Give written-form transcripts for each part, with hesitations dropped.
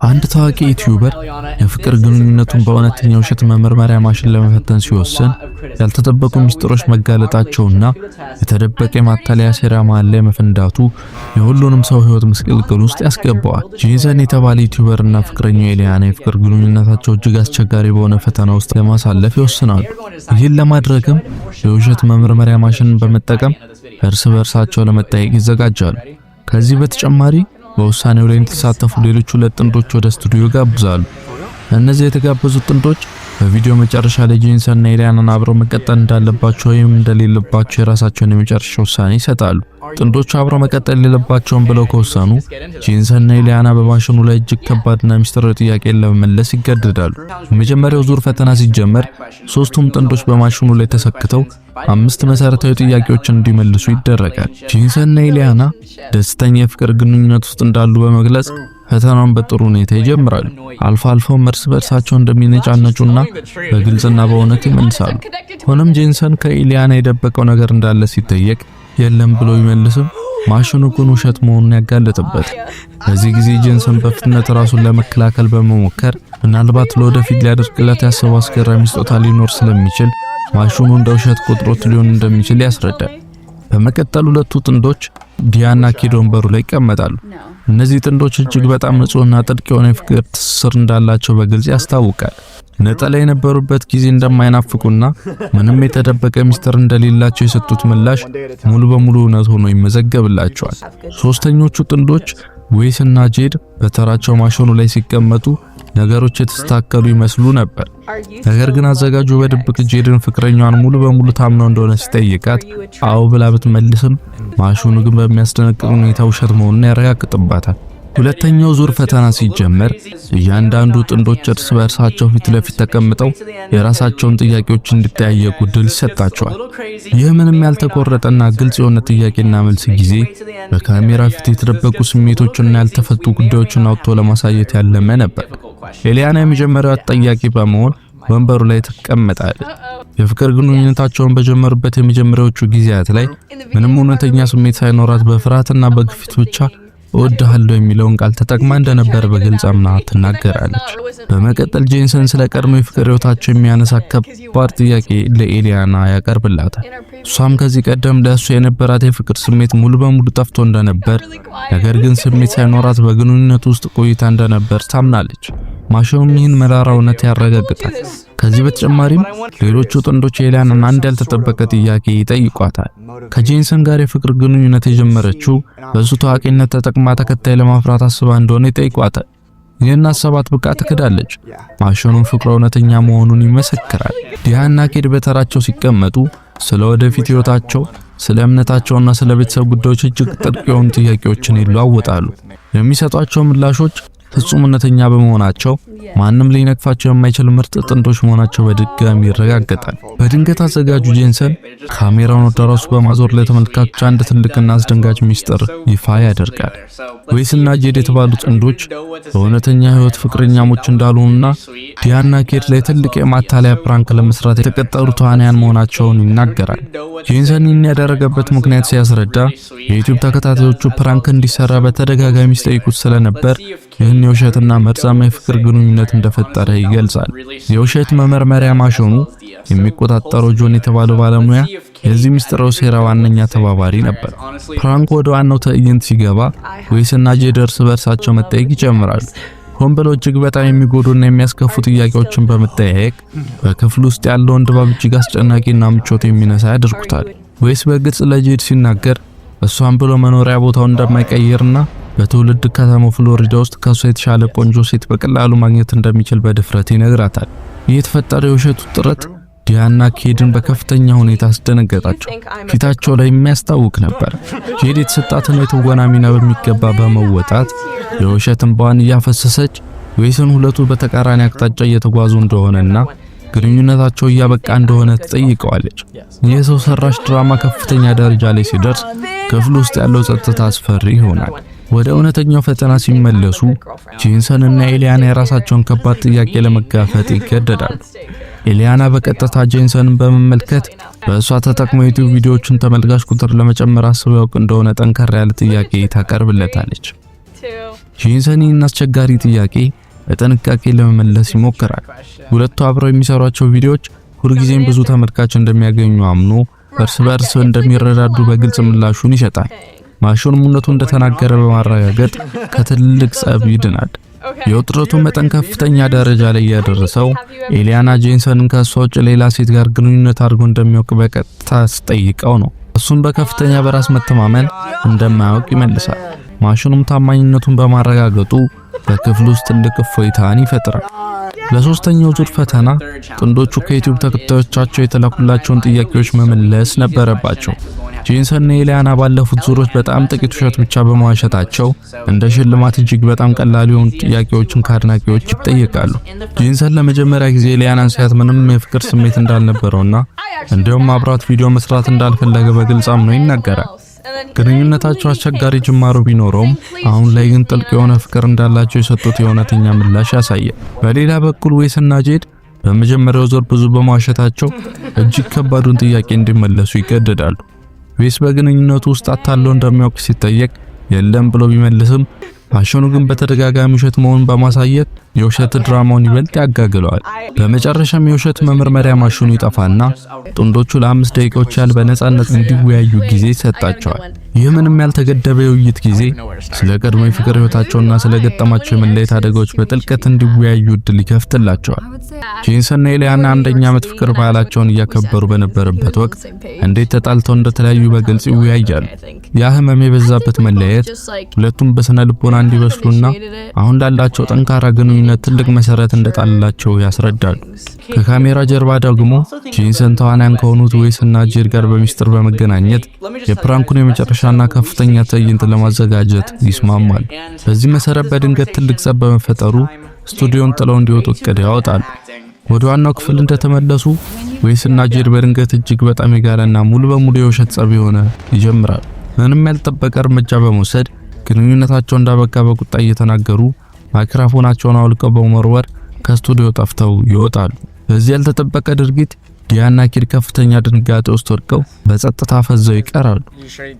አንድ ታዋቂ ዩቲዩበር የፍቅር ግንኙነቱን በእውነተኛ ውሸት መመርመሪያ ማሽን ለመፈተን ሲወስን ያልተጠበቁ ሚስጥሮች መጋለጣቸውና የተደበቀ የማታለያ ሴራ መሃል ላይ መፈንዳቱ የሁሉንም ሰው ህይወት ምስቅልቅል ውስጥ ያስገባዋል። ጄሰን የተባለ ዩቲዩበርና ፍቅረኛው ኤሊያና የፍቅር ግንኙነታቸው እጅግ አስቸጋሪ በሆነ ፈተና ውስጥ ለማሳለፍ ይወስናሉ። ይህን ለማድረግም የውሸት መመርመሪያ ማሽንን በመጠቀም እርስ በርሳቸው ለመጠየቅ ይዘጋጃሉ። ከዚህ በተጨማሪ በውሳኔው ላይ የተሳተፉ ሌሎች ሁለት ጥንዶች ወደ ስቱዲዮ ጋብዛሉ። እነዚህ የተጋበዙት ጥንዶች በቪዲዮ መጨረሻ ላይ ጄሰንና ኤሊያናን አብረው መቀጠል እንዳለባቸው ወይም እንደሌለባቸው የራሳቸውን የመጨረሻ ውሳኔ ይሰጣሉ። ጥንዶቹ አብረው መቀጠል የሌለባቸውን ብለው ከወሰኑ ጄሰንና ኤሊያና በማሽኑ ላይ እጅግ ከባድና ሚስጥራዊ ጥያቄን ለመመለስ ይገደዳሉ። የመጀመሪያው ዙር ፈተና ሲጀመር ሶስቱም ጥንዶች በማሽኑ ላይ ተሰክተው 5 መሰረታዊ ጥያቄዎችን እንዲመልሱ ይደረጋል። ጄሰንና ኤሊያና ደስተኛ የፍቅር ግንኙነት ውስጥ እንዳሉ በመግለጽ ፈተናውን በጥሩ ሁኔታ ይጀምራሉ። አልፎ አልፎም እርስ በርሳቸው እንደሚነጫነጩና በግልጽና በእውነት ይመልሳሉ። ሆኖም ጄሰን ከኤሊያና የደበቀው ነገር እንዳለ ሲጠየቅ የለም ብሎ ይመልስም ማሽኑ ግን ውሸት መሆኑን ያጋለጠበት። በዚህ ጊዜ ጄሰን በፍጥነት ራሱን ለመከላከል በመሞከር ምናልባት ለወደፊት ሊያደርግላት ያሰበው አስገራሚ ስጦታ ሊኖር ስለሚችል ማሽኑ እንደ ውሸት ቁጥሮት ሊሆን እንደሚችል ያስረዳል። በመቀጠል ሁለቱ ጥንዶች ዲያና ኬድ ወንበሩ ላይ ይቀመጣሉ። እነዚህ ጥንዶች እጅግ በጣም ንጹህና ጥልቅ የሆነ የፍቅር ትስስር እንዳላቸው በግልጽ ያስታውቃል። ነጠላ የነበሩበት ጊዜ እንደማይናፍቁና ምንም የተደበቀ ሚስጥር እንደሌላቸው የሰጡት ምላሽ ሙሉ በሙሉ እውነት ሆኖ ይመዘገብላቸዋል። ሶስተኞቹ ጥንዶች ዌስ እና ጄድ በተራቸው ማሽኑ ላይ ሲቀመጡ ነገሮች የተስተካከሉ ይመስሉ ነበር። ነገር ግን አዘጋጁ በድብቅ ጄድን ፍቅረኛዋን ሙሉ በሙሉ ታምነው እንደሆነ ሲጠይቃት አዎ ብላ ብትመልስም ማሽኑ ግን በሚያስደነቅቅ ሁኔታ ውሸት መሆኑን ያረጋግጥባታል። ሁለተኛው ዙር ፈተና ሲጀመር እያንዳንዱ ጥንዶች እርስ በርሳቸው ፊት ለፊት ተቀምጠው የራሳቸውን ጥያቄዎች እንዲጠያየቁ ዕድል ይሰጣቸዋል። ይህ ምንም ያልተቆረጠና ግልጽ የሆነ ጥያቄና መልስ ጊዜ በካሜራ ፊት የተደበቁ ስሜቶችና ያልተፈቱ ጉዳዮችን አውጥቶ ለማሳየት ያለመ ነበር። ኤሊያና የመጀመሪያው ተጠያቂ በመሆን ወንበሩ ላይ ተቀመጣለች። የፍቅር ግንኙነታቸውን በጀመሩበት የመጀመሪያዎቹ ጊዜያት ላይ ምንም እውነተኛ ስሜት ሳይኖራት በፍርሃትና በግፊት ብቻ እወድሃለሁ የሚለውን ቃል ተጠቅማ እንደነበር በግልጽ አምና ትናገራለች። በመቀጠል ጄሰን ስለ ቀድሞ የፍቅር ህይወታቸው የሚያነሳ ከባድ ጥያቄ ለኤሊያና ያቀርብላታል። እሷም ከዚህ ቀደም ለእሱ የነበራት የፍቅር ስሜት ሙሉ በሙሉ ጠፍቶ እንደነበር፣ ነገር ግን ስሜት ሳይኖራት በግንኙነቱ ውስጥ ቆይታ እንደነበር ታምናለች። ማሽኑም ይህን መራራ እውነት ያረጋግጣል። ከዚህ በተጨማሪም ሌሎቹ ጥንዶች ኤሊያናን አንድ ያልተጠበቀ ጥያቄ ይጠይቋታል። ከጄሰን ጋር የፍቅር ግንኙነት የጀመረችው በሱ ታዋቂነት ተጠቅማ ተከታይ ለማፍራት አስባ እንደሆነ ይጠይቋታል። ይህን ሀሳባት ብቃ ትክዳለች። ማሽኑም ፍቅሯ እውነተኛ መሆኑን ይመሰክራል። ዲያና ኬድ በተራቸው ሲቀመጡ ስለ ወደፊት ህይወታቸው፣ ስለ እምነታቸውና ስለ ቤተሰብ ጉዳዮች እጅግ ጥልቅ የሆኑ ጥያቄዎችን ይለዋወጣሉ። የሚሰጧቸው ምላሾች ፍጹም እውነተኛ በመሆናቸው ማንም ሊነቅፋቸው የማይችል ምርጥ ጥንዶች መሆናቸው በድጋሚ ይረጋገጣል። በድንገት አዘጋጁ ጄሰን ካሜራውን ወደ ራሱ በማዞር ለተመልካቾች አንድ ትልቅና አስደንጋጭ ሚስጥር ይፋ ያደርጋል። ዌስ እና ጄድ የተባሉ ጥንዶች በእውነተኛ ህይወት ፍቅረኛሞች እንዳልሆኑና ዲያና ኬድ ላይ ትልቅ የማታለያ ፕራንክ ለመስራት የተቀጠሩ ተዋናያን መሆናቸውን ይናገራል። ጄሰን ይህን ያደረገበት ምክንያት ሲያስረዳ የዩቲዩብ ተከታታዮቹ ፕራንክ እንዲሰራ በተደጋጋሚ ሲጠይቁት ስለነበር ይህን የውሸትና መርዛማ የፍቅር ግንኙነት እንደፈጠረ ይገልጻል። የውሸት መመርመሪያ ማሽኑ የሚቆጣጠረው ጆን የተባለው ባለሙያ የዚህ ሚስጥራዊ ሴራ ዋነኛ ተባባሪ ነበር። ፕራንክ ወደ ዋናው ትዕይንት ሲገባ ዌስና ጄድ እርስ በርሳቸው መጠየቅ ይጀምራሉ። ሆን ብለው እጅግ በጣም የሚጎዱና የሚያስከፉ ጥያቄዎችን በመጠያየቅ በክፍል ውስጥ ያለውን ድባብ እጅግ አስጨናቂና ምቾት የሚነሳ ያደርጉታል። ዌስ በግልጽ ለጄድ ሲናገር እሷን ብሎ መኖሪያ ቦታው እንደማይቀይርና በትውልድ ከተማው ፍሎሪዳ ውስጥ ከሷ የተሻለ ቆንጆ ሴት በቀላሉ ማግኘት እንደሚችል በድፍረት ይነግራታል። ይህ የተፈጠረው የውሸቱ ጥረት ዲያና ኬድን በከፍተኛ ሁኔታ አስደነገጣቸው። ፊታቸው ላይ የሚያስታውቅ ነበር። ጄድ የተሰጣትን የትወና ሚና በሚገባ በመወጣት የውሸት እንባዋን እያፈሰሰች ዌስን ሁለቱ በተቃራኒ አቅጣጫ እየተጓዙ እንደሆነና ግንኙነታቸው እያበቃ እንደሆነ ትጠይቀዋለች። የሰው ሰራሽ ድራማ ከፍተኛ ደረጃ ላይ ሲደርስ ክፍል ውስጥ ያለው ጸጥታ አስፈሪ ይሆናል። ወደ እውነተኛው ፈተና ሲመለሱ ጄሰን እና ኤሊያና የራሳቸውን ከባድ ጥያቄ ለመጋፈጥ ይገደዳሉ። ኤሊያና በቀጥታ ጄሰንን በመመልከት በእሷ ተጠቅሞ ዩቲዩብ ቪዲዮዎችን ተመልካች ቁጥር ለመጨመር አስበው ያውቅ እንደሆነ ጠንከር ያለ ጥያቄ ታቀርብለታለች። ጄንሰንን አስቸጋሪ ጥያቄ በጥንቃቄ ለመመለስ ይሞክራል። ሁለቱ አብረው የሚሰሯቸው ቪዲዮዎች ሁልጊዜም ብዙ ተመልካች እንደሚያገኙ አምኖ እርስ በርስ እንደሚረዳዱ በግልጽ ምላሹን ይሰጣል። ማሹንም እውነቱን እንደተናገረ በማረጋገጥ ከትልቅ ጸብ ይድናል። የውጥረቱ መጠን ከፍተኛ ደረጃ ላይ ያደረሰው ኤሊያና ጄንሰንን ከሷ ውጭ ሌላ ሴት ጋር ግንኙነት አድርጎ እንደሚያውቅ በቀጥታ አስጠይቀው ነው። እሱም በከፍተኛ በራስ መተማመን እንደማያውቅ ይመልሳል። ማሹንም ታማኝነቱን በማረጋገጡ በክፍሉ ውስጥ ትልቅ እፎይታን ይፈጥራል። ለሶስተኛው ዙር ፈተና ጥንዶቹ ከዩቲዩብ ተከታዮቻቸው የተላኩላቸውን ጥያቄዎች መመለስ ነበረባቸው። ጄንሰንና ኤሊያና ባለፉት ዙሮች በጣም ጥቂት ውሸት ብቻ በመዋሸታቸው እንደ ሽልማት እጅግ በጣም ቀላል የሆኑ ጥያቄዎችን ከአድናቂዎች ይጠየቃሉ። ጄንሰን ለመጀመሪያ ጊዜ ኤሊያናን ሲያት ምንም የፍቅር ስሜት እንዳልነበረውና እንዲሁም አብራት ቪዲዮ መስራት እንዳልፈለገ በግልጽ አምኖ ይናገራል። ግንኙነታቸው አስቸጋሪ ጅማሮ ቢኖረውም አሁን ላይ ግን ጥልቅ የሆነ ፍቅር እንዳላቸው የሰጡት የእውነተኛ ምላሽ ያሳያል። በሌላ በኩል ዌስና ጄድ በመጀመሪያው ዙር ብዙ በመዋሸታቸው እጅግ ከባዱን ጥያቄ እንዲመለሱ ይገደዳሉ። ዌስ በግንኙነቱ ውስጥ አታለው እንደሚያውቅ ሲጠየቅ የለም ብሎ ቢመልስም ማሽኑ ግን በተደጋጋሚ ውሸት መሆኑን በማሳየት የውሸት ድራማውን ይበልጥ ያጋግለዋል። በመጨረሻም የውሸት መመርመሪያ ማሽኑ ይጠፋና ጥንዶቹ ለ5 ደቂቃዎች ያህል በነፃነት እንዲወያዩ ጊዜ ይሰጣቸዋል። ይህ ምንም ያልተገደበ የውይይት ጊዜ ስለ ቀድሞ የፍቅር ህይወታቸውና ስለ ገጠማቸው የመለየት አደጋዎች በጥልቀት እንዲወያዩ እድል ይከፍትላቸዋል። ጄንሰንና ኤሊያና አንደኛ ዓመት ፍቅር ባህላቸውን እያከበሩ በነበረበት ወቅት እንዴት ተጣልተው እንደተለያዩ በግልጽ ይወያያሉ። ያ ህመም የበዛበት መለያየት ሁለቱም በስነ ልቦና እንዲበስሉና አሁን ላላቸው ጠንካራ ግንኙነት ትልቅ መሰረት እንደጣለላቸው ያስረዳሉ። ከካሜራ ጀርባ ደግሞ ጄንሰን ተዋናያን ከሆኑት ዌስና ጄድ ጋር በሚስጥር በመገናኘት የፕራንኩን የመጨረሻና ከፍተኛ ትዕይንት ለማዘጋጀት ይስማማሉ። በዚህ መሰረት በድንገት ትልቅ ጸብ በመፈጠሩ ስቱዲዮን ጥለው እንዲወጡ እቅድ ያወጣሉ። ወደ ዋናው ክፍል እንደተመለሱ ዌስና ጄድ በድንገት እጅግ በጣም የጋለና ሙሉ በሙሉ የውሸት ጸብ የሆነ ይጀምራል። ምንም ያልጠበቀ እርምጃ በመውሰድ ግንኙነታቸው እንዳበቃ በቁጣ እየተናገሩ ማይክሮፎናቸውን አውልቀው በመወርወር ከስቱዲዮ ጠፍተው ይወጣሉ። በዚህ ያልተጠበቀ ድርጊት ዲያና ኪድ ከፍተኛ ድንጋጤ ውስጥ ወድቀው በጸጥታ ፈዘው ይቀራሉ።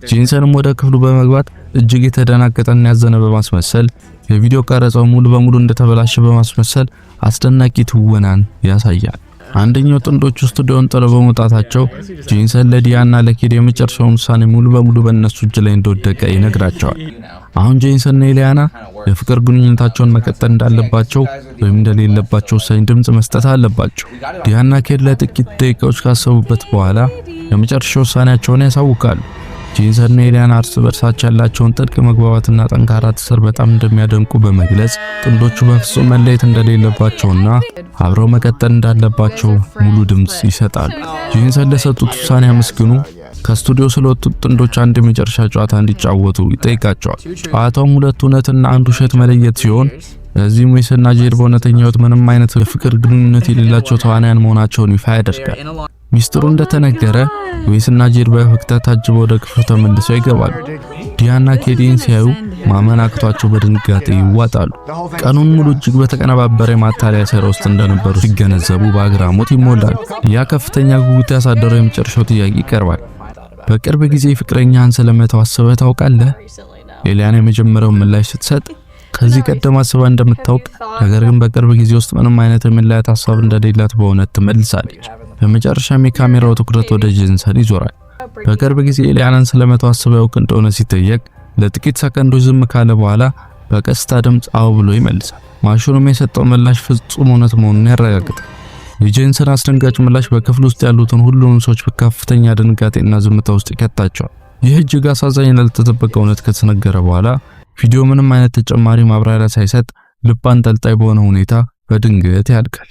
ጄንሰንም ወደ ክፍሉ በመግባት እጅግ የተደናገጠና ያዘነ በማስመሰል የቪዲዮ ቀረጻው ሙሉ በሙሉ እንደተበላሸ በማስመሰል አስደናቂ ትወናን ያሳያል። አንደኛው ጥንዶቹ ስቱዲዮን ጥለው በመውጣታቸው ጄንሰን ለዲያና ለኪድ የመጨረሻውን ውሳኔ ሙሉ በሙሉ በእነሱ እጅ ላይ እንደወደቀ ይነግራቸዋል። አሁን ጄንሰንና ኤሊያና የፍቅር ግንኙነታቸውን መቀጠል እንዳለባቸው ወይም እንደሌለባቸው ወሳኝ ድምጽ መስጠት አለባቸው። ዲያና ኪድ ለጥቂት ደቂቃዎች ካሰቡበት በኋላ የመጨረሻ ውሳኔያቸውን ያሳውቃሉ። ጄንሰንና ኤሊያና እርስ በርሳቸው ያላቸውን ጥልቅ መግባባትና ጠንካራ ትስስር በጣም እንደሚያደንቁ በመግለጽ ጥንዶቹ በፍጹም መለየት እንደሌለባቸውና አብረው መቀጠል እንዳለባቸው ሙሉ ድምጽ ይሰጣሉ። ጄንሰን ለሰጡት ውሳኔ አመስግኑ ከስቱዲዮ ስለወጡት ጥንዶች አንድ የመጨረሻ ጨዋታ እንዲጫወቱ ይጠይቃቸዋል። ጨዋታውም ሁለት እውነትና አንድ ውሸት መለየት ሲሆን እዚህም ዌስና ጄድ በእውነተኛ ህይወት ምንም አይነት የፍቅር ግንኙነት የሌላቸው ተዋናያን መሆናቸውን ይፋ ያደርጋል። ሚስጥሩ እንደተነገረ ዌስና ጄድ በፈገግታ ታጅበው ወደ ክፍሉ ተመልሰው ይገባሉ። ዲያና ኪድን ሲያዩ ማመን አቅቷቸው በድንጋጤ ይዋጣሉ። ቀኑን ሙሉ እጅግ በተቀነባበረ የማታለያ ሥራ ውስጥ እንደነበሩ ሲገነዘቡ በአግራሞት ይሞላሉ። ያ ከፍተኛ ጉጉት ያሳደረው የመጨረሻው ጥያቄ ይቀርባል። በቅርብ ጊዜ ፍቅረኛህን ስለመተው አስበህ ታውቃለህ? ኤሊያና የመጀመሪያውን ምላሽ ስትሰጥ ከዚህ ቀደም አስባ እንደምታውቅ ነገር ግን በቅርብ ጊዜ ውስጥ ምንም አይነት የመለያየት ሐሳብ እንደሌላት በእውነት ትመልሳለች። በመጨረሻም የካሜራው ትኩረት ወደ ጄንሰን ይዞራል። በቅርብ ጊዜ ኤሊያናን ስለመተው አስበው ያውቅ እንደሆነ ሲጠየቅ ለጥቂት ሰከንዶች ዝም ካለ በኋላ በቀስታ ድምጽ አዎ ብሎ ይመልሳል። ማሽኑም የሰጠው ምላሽ ፍጹም እውነት መሆኑን ያረጋግጣል። የጄንሰን አስደንጋጭ ምላሽ በክፍል ውስጥ ያሉትን ሁሉንም ሰዎች በከፍተኛ ድንጋጤና ዝምታ ውስጥ ይከታቸዋል። ይህ እጅግ አሳዛኝ ያልተጠበቀ እውነት ከተነገረ በኋላ ቪዲዮ ምንም አይነት ተጨማሪ ማብራሪያ ሳይሰጥ ልብ አንጠልጣይ በሆነ ሁኔታ በድንገት ያልቃል።